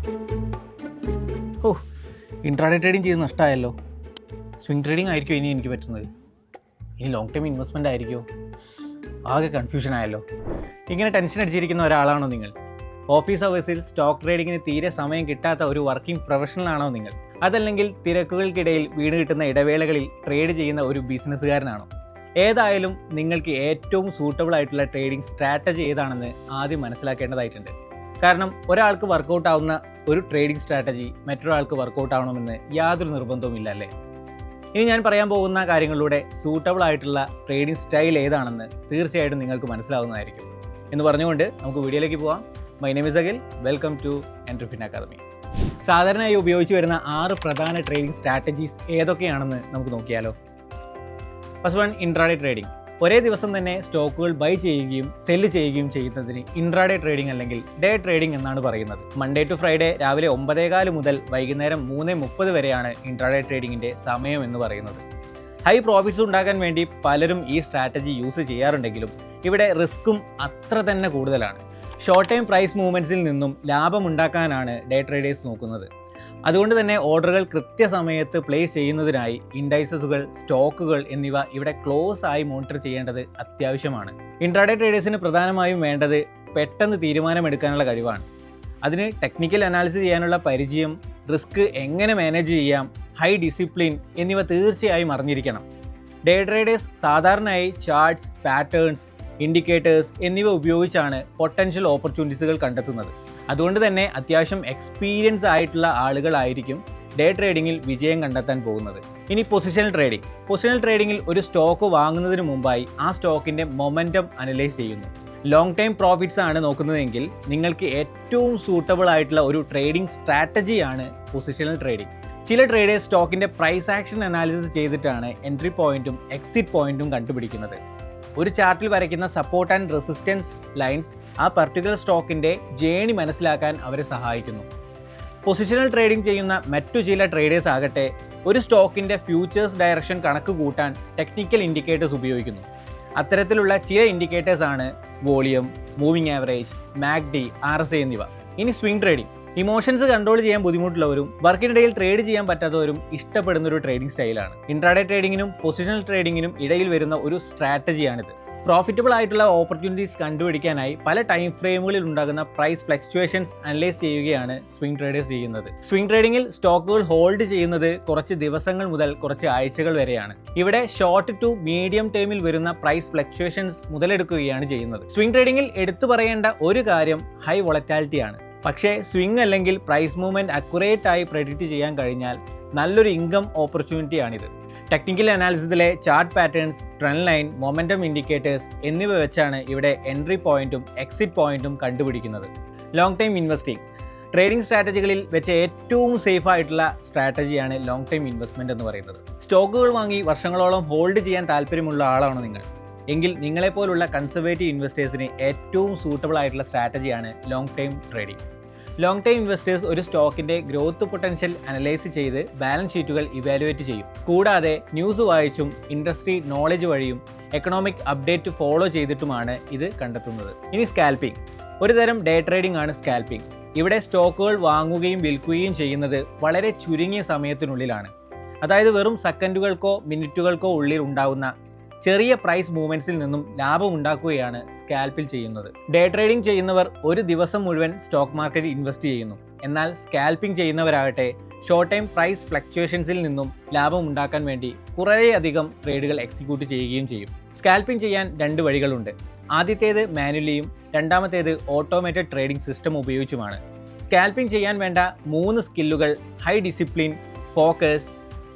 ഓ, intraday trading ചെയ്ത് നഷ്ടമായല്ലോ. Swing trading ആയിരിക്കും ഇനി എനിക്ക് പറ്റുന്നത്. ഇനി ലോങ് ടൈം ഇൻവെസ്റ്റ്മെൻ്റ് ആയിരിക്കുമോ? ആകെ കൺഫ്യൂഷൻ ആയല്ലോ. ഇങ്ങനെ ടെൻഷൻ അടിച്ചിരിക്കുന്ന ഒരാളാണോ നിങ്ങൾ? ഓഫീസ് അവേഴ്സിൽ സ്റ്റോക്ക് ട്രേഡിങ്ങിന് തീരെ സമയം കിട്ടാത്ത ഒരു വർക്കിംഗ് പ്രൊഫഷണൽ ആണോ നിങ്ങൾ? അതല്ലെങ്കിൽ തിരക്കുകൾക്കിടയിൽ വീണ് കിട്ടുന്ന ഇടവേളകളിൽ ട്രേഡ് ചെയ്യുന്ന ഒരു ബിസിനസ്സുകാരനാണോ? ഏതായാലും നിങ്ങൾക്ക് ഏറ്റവും സൂട്ടബിൾ ആയിട്ടുള്ള ട്രേഡിംഗ് സ്ട്രാറ്റജി ഏതാണെന്ന് ആദ്യം മനസ്സിലാക്കേണ്ടതായിട്ടുണ്ട്. കാരണം ഒരാൾക്ക് വർക്കൗട്ട് ആവുന്ന ഒരു ട്രേഡിംഗ് സ്ട്രാറ്റജി മറ്റൊരാൾക്ക് വർക്കൗട്ട് ആവണമെന്ന് യാതൊരു നിർബന്ധവുമില്ല അല്ലേ? ഇനി ഞാൻ പറയാൻ പോകുന്ന കാര്യങ്ങളിലൂടെ സൂട്ടബിൾ ആയിട്ടുള്ള ട്രേഡിംഗ് സ്റ്റൈൽ ഏതാണെന്ന് തീർച്ചയായിട്ടും നിങ്ങൾക്ക് മനസ്സിലാവുന്നതായിരിക്കും എന്ന് പറഞ്ഞുകൊണ്ട് നമുക്ക് വീഡിയോയിലേക്ക് പോകാം. My name is Akhil. Welcome to entrepreneur academy. സാധാരണയായി ഉപയോഗിച്ച് വരുന്ന 6 പ്രധാന ട്രേഡിംഗ് സ്ട്രാറ്റജീസ് ഏതൊക്കെയാണെന്ന് നമുക്ക് നോക്കിയാലോ. First one, intraday trading. ഒരേ ദിവസം തന്നെ സ്റ്റോക്കുകൾ ബൈ ചെയ്യുകയും സെല്ല് ചെയ്യുകയും ചെയ്യുന്നതിന് ഇൻട്രാഡേ ട്രേഡിംഗ് അല്ലെങ്കിൽ ഡേ ട്രേഡിംഗ് എന്നാണ് പറയുന്നത്. മൺഡേ ടു ഫ്രൈഡേ രാവിലെ 9:15 മുതൽ വൈകുന്നേരം 3:30 വരെയാണ് ഇൻട്രാഡേ ട്രേഡിങ്ങിൻ്റെ സമയം എന്ന് പറയുന്നത്. ഹൈ പ്രോഫിറ്റ്സ് ഉണ്ടാക്കാൻ വേണ്ടി പലരും ഈ സ്ട്രാറ്റജി യൂസ് ചെയ്യാറുണ്ടെങ്കിലും ഇവിടെ റിസ്ക്കും അത്ര തന്നെ കൂടുതലാണ്. ഷോർട്ട് ടൈം പ്രൈസ് മൂവ്മെൻറ്റ്സിൽ നിന്നും ലാഭമുണ്ടാക്കാനാണ് ഡേ ട്രേഡേഴ്സ് നോക്കുന്നത്. അതുകൊണ്ട് തന്നെ ഓർഡറുകൾ കൃത്യസമയത്ത് പ്ലേസ് ചെയ്യുന്നതിനായി ഇൻഡൈസസുകൾ, സ്റ്റോക്കുകൾ എന്നിവ ഇവിടെ ക്ലോസ് ആയി മോണിറ്റർ ചെയ്യേണ്ടത് അത്യാവശ്യമാണ്. ഇൻട്രാഡേ ട്രേഡേഴ്സിന് പ്രധാനമായും വേണ്ടത് പെട്ടെന്ന് തീരുമാനമെടുക്കാനുള്ള കഴിവാണ്. അതിന് ടെക്നിക്കൽ അനാലിസിസ് ചെയ്യാനുള്ള പരിചയം, റിസ്ക് എങ്ങനെ മാനേജ് ചെയ്യാം, ഹൈ ഡിസിപ്ലിൻ എന്നിവ തീർച്ചയായും അറിഞ്ഞിരിക്കണം. ഡേ ട്രേഡേഴ്സ് സാധാരണയായി ചാർട്ട്സ്, പാറ്റേൺസ്, ഇൻഡിക്കേറ്റേഴ്സ് എന്നിവ ഉപയോഗിച്ചാണ് പൊട്ടൻഷ്യൽ ഓപ്പർച്യൂണിറ്റീസുകൾ കണ്ടെത്തുന്നത്. അതുകൊണ്ട് തന്നെ അത്യാവശ്യം എക്സ്പീരിയൻസ് ആയിട്ടുള്ള ആളുകളായിരിക്കും ഡേ ട്രേഡിങ്ങിൽ വിജയം കണ്ടെത്താൻ പോകുന്നത്. ഇനി പൊസിഷണൽ ട്രേഡിംഗ്. പൊസിഷണൽ ട്രേഡിങ്ങിൽ ഒരു സ്റ്റോക്ക് വാങ്ങുന്നതിന് മുമ്പായി ആ സ്റ്റോക്കിൻ്റെ മൊമെൻറ്റം അനലൈസ് ചെയ്യുന്നു. ലോങ് ടൈം പ്രോഫിറ്റ്സ് ആണ് നോക്കുന്നതെങ്കിൽ നിങ്ങൾക്ക് ഏറ്റവും സൂട്ടബിൾ ആയിട്ടുള്ള ഒരു ട്രേഡിംഗ് സ്ട്രാറ്റജിയാണ് പൊസിഷണൽ ട്രേഡിംഗ്. ചില ട്രേഡേഴ്സ് സ്റ്റോക്കിൻ്റെ പ്രൈസ് ആക്ഷൻ അനാലിസിസ് ചെയ്തിട്ടാണ് എൻട്രി പോയിന്റും എക്സിറ്റ് പോയിന്റും കണ്ടുപിടിക്കുന്നത്. ഒരു ചാർട്ടിൽ വരയ്ക്കുന്ന സപ്പോർട്ട് ആൻഡ് റെസിസ്റ്റൻസ് ലൈൻസ് ആ പർട്ടിക്കുലർ സ്റ്റോക്കിൻ്റെ ജേണി മനസ്സിലാക്കാൻ അവരെ സഹായിക്കുന്നു. പൊസിഷണൽ ട്രേഡിംഗ് ചെയ്യുന്ന മറ്റു ചില ട്രേഡേഴ്സ് ആകട്ടെ ഒരു സ്റ്റോക്കിൻ്റെ ഫ്യൂച്ചേഴ്സ് ഡയറക്ഷൻ കണക്ക് കൂട്ടാൻ ടെക്നിക്കൽ ഇൻഡിക്കേറ്റേഴ്സ് ഉപയോഗിക്കുന്നു. അത്തരത്തിലുള്ള ചില ഇൻഡിക്കേറ്റേഴ്സ് ആണ് വോളിയം, മൂവിംഗ് ആവറേജ്, മാക്ഡി, RSI എന്നിവ. ഇനി സ്വിംഗ് ട്രേഡിംഗ്. ഇമോഷൻസ് കൺട്രോൾ ചെയ്യാൻ ബുദ്ധിമുട്ടുള്ളവരും വർക്കിനിടയിൽ ട്രേഡ് ചെയ്യാൻ പറ്റാത്തവരും ഇഷ്ടപ്പെടുന്ന ഒരു ട്രേഡിംഗ് സ്റ്റൈലാണ്. ഇൻട്രാഡേ ട്രേഡിങ്ങിനും പൊസിഷണൽ ട്രേഡിങ്ങിനും ഇടയിൽ വരുന്ന ഒരു സ്ട്രാറ്റജിയാണിത്. പ്രോഫിറ്റബിൾ ആയിട്ടുള്ള ഓപ്പർച്യൂണിറ്റീസ് കണ്ടുപിടിക്കാനായി പല ടൈം ഫ്രെയിമുകളിൽ ഉണ്ടാകുന്ന പ്രൈസ് ഫ്ലക്ച്വേഷൻസ് അനലൈസ് ചെയ്യുകയാണ് സ്വിംഗ് ട്രേഡേഴ്സ് ചെയ്യുന്നത്. സ്വിംഗ് ട്രേഡിങ്ങിൽ സ്റ്റോക്കുകൾ ഹോൾഡ് ചെയ്യുന്നത് കുറച്ച് ദിവസങ്ങൾ മുതൽ കുറച്ച് ആഴ്ചകൾ വരെയാണ്. ഇവിടെ ഷോർട്ട് ടു മീഡിയം ടേമിൽ വരുന്ന പ്രൈസ് ഫ്ലക്ച്വേഷൻസ് മുതലെടുക്കുകയാണ് ചെയ്യുന്നത്. സ്വിംഗ് ട്രേഡിങ്ങിൽ എടുത്തു പറയേണ്ട ഒരു കാര്യം ഹൈ വോളറ്റാലിറ്റിയാണ്. പക്ഷേ സ്വിംഗ് അല്ലെങ്കിൽ പ്രൈസ് മൂവ്മെൻറ്റ് അക്യുറേറ്റ് ആയി പ്രെഡിക്റ്റ് ചെയ്യാൻ കഴിഞ്ഞാൽ നല്ലൊരു ഇൻകം ഓപ്പർച്യൂണിറ്റിയാണിത്. ടെക്നിക്കൽ അനാലിസിസിലെ chart patterns, trend line, momentum indicators എന്നിവ വെച്ചാണ് ഇവിടെ എൻട്രി പോയിന്റും എക്സിറ്റ് പോയിന്റും കണ്ടുപിടിക്കുന്നത്. Long time investing. ട്രേഡിംഗ് സ്ട്രാറ്റജികളിൽ വെച്ച് ഏറ്റവും സേഫ് ആയിട്ടുള്ള സ്ട്രാറ്റജിയാണ് ലോങ് ടൈം ഇൻവെസ്റ്റ്മെൻറ്റ് എന്ന് പറയുന്നത്. സ്റ്റോക്കുകൾ വാങ്ങി വർഷങ്ങളോളം ഹോൾഡ് ചെയ്യാൻ താല്പര്യമുള്ള ആളാണോ നിങ്ങൾ? എങ്കിൽ നിങ്ങളെപ്പോലുള്ള കൺസർവേറ്റീവ് ഇൻവെസ്റ്റേഴ്സിന് ഏറ്റവും സൂട്ടബിൾ ആയിട്ടുള്ള സ്ട്രാറ്റജിയാണ് long time trading. Long time investors ഒരു സ്റ്റോക്കിൻ്റെ ഗ്രോത്ത് പൊട്ടൻഷ്യൽ അനലൈസ് ചെയ്ത് ബാലൻസ് ഷീറ്റുകൾ ഇവാലുവേറ്റ് ചെയ്യും. കൂടാതെ ന്യൂസ് വായിച്ചും ഇൻഡസ്ട്രി നോളജ് വഴിയും എക്കണോമിക് അപ്ഡേറ്റ് ഫോളോ ചെയ്തിട്ടുമാണ് ഇത് കണ്ടെത്തുന്നത്. ഇനി സ്കാൽപ്പിംഗ്. ഒരു തരം ഡേ ട്രേഡിംഗ് ആണ് സ്കാൽപ്പിംഗ്. ഇവിടെ സ്റ്റോക്കുകൾ വാങ്ങുകയും വിൽക്കുകയും ചെയ്യുന്നത് വളരെ ചുരുങ്ങിയ സമയത്തിനുള്ളിലാണ്. അതായത് വെറും സെക്കൻഡുകൾക്കോ മിനിറ്റുകൾക്കോ ഉള്ളിൽ ഉണ്ടാകുന്ന ചെറിയ പ്രൈസ് മൂവ്മെൻറ്റ്സിൽ നിന്നും ലാഭം ഉണ്ടാക്കുകയാണ് സ്കാൽപ്പിൽ ചെയ്യുന്നത്. ഡേ ട്രേഡിംഗ് ചെയ്യുന്നവർ ഒരു ദിവസം മുഴുവൻ സ്റ്റോക്ക് മാർക്കറ്റിൽ ഇൻവെസ്റ്റ് ചെയ്യുന്നു. എന്നാൽ സ്കാൽപ്പിംഗ് ചെയ്യുന്നവരാകട്ടെ ഷോർട്ട് ടൈം പ്രൈസ് ഫ്ലക്ച്വേഷൻസിൽ നിന്നും ലാഭം ഉണ്ടാക്കാൻ വേണ്ടി കുറേയധികം ട്രേഡുകൾ എക്സിക്യൂട്ട് ചെയ്യുകയും ചെയ്യും. സ്കാൽപ്പിംഗ് ചെയ്യാൻ 2 വഴികളുണ്ട്. ആദ്യത്തേത് മാനുവലിയും രണ്ടാമത്തേത് ഓട്ടോമേറ്റഡ് ട്രേഡിംഗ് സിസ്റ്റം ഉപയോഗിച്ചുമാണ്. സ്കാൽപ്പിംഗ് ചെയ്യാൻ വേണ്ട 3 സ്കില്ലുകൾ high discipline, focus,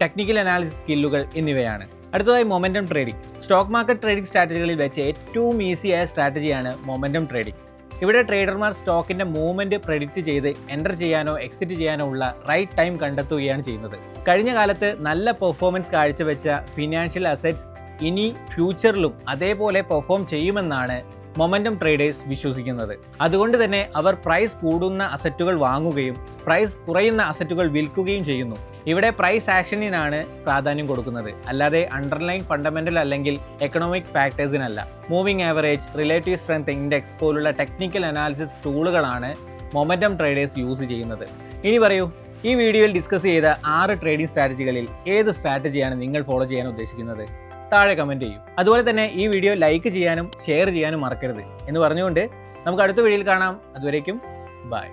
technical analysis സ്കില്ലുകൾ എന്നിവയാണ്. അടുത്തതായി momentum trading. Stock market trading സ്ട്രാറ്റജികളിൽ വെച്ച് ഏറ്റവും ഈസിയായ സ്ട്രാറ്റജിയാണ് മൊമെൻറ്റം ട്രേഡിംഗ്. ഇവിടെ ട്രേഡർമാർ സ്റ്റോക്കിൻ്റെ മൂവ്മെൻറ്റ് പ്രെഡിക്റ്റ് ചെയ്ത് എൻ്റർ ചെയ്യാനോ എക്സിറ്റ് ചെയ്യാനോ ഉള്ള റൈറ്റ് ടൈം കണ്ടെത്തുകയാണ് ചെയ്യുന്നത്. കഴിഞ്ഞ കാലത്ത് നല്ല പെർഫോമൻസ് കാഴ്ചവെച്ച ഫിനാൻഷ്യൽ അസറ്റ്സ് ഇനി ഫ്യൂച്ചറിലും അതേപോലെ പെർഫോം ചെയ്യുമെന്നാണ് മൊമെൻറ്റം ട്രേഡേഴ്സ് വിശ്വസിക്കുന്നത്. അതുകൊണ്ട് തന്നെ അവർ പ്രൈസ് കൂടുന്ന അസറ്റുകൾ വാങ്ങുകയും പ്രൈസ് കുറയുന്ന അസറ്റുകൾ വിൽക്കുകയും ചെയ്യുന്നു. ഇവിടെ പ്രൈസ് ആക്ഷനിനാണ് പ്രാധാന്യം കൊടുക്കുന്നത്, അല്ലാതെ അണ്ടർലൈൻ ഫണ്ടമെന്റൽ അല്ലെങ്കിൽ എക്കണോമിക് ഫാക്ടേഴ്സിനല്ല. Moving average, relative strength index പോലുള്ള ടെക്നിക്കൽ അനാലിസിസ് ടൂളുകളാണ് മൊമെൻറ്റം ട്രേഡേഴ്സ് യൂസ് ചെയ്യുന്നത്? ഇനി പറയൂ, ഈ വീഡിയോയിൽ ഡിസ്കസ് ചെയ്ത 6 ട്രേഡിംഗ് സ്ട്രാറ്റജികളിൽ ഏത് സ്ട്രാറ്റജിയാണ് നിങ്ങൾ ഫോളോ ചെയ്യാൻ ഉദ്ദേശിക്കുന്നത്? താഴെ കമൻറ്റ് ചെയ്യൂ. അതുപോലെ തന്നെ ഈ വീഡിയോ ലൈക്ക് ചെയ്യാനും ഷെയർ ചെയ്യാനും മറക്കരുത് എന്ന് പറഞ്ഞുകൊണ്ട് നമുക്ക് അടുത്ത വീഡിയോയിൽ കാണാം. അതുവരേക്കും ബൈ.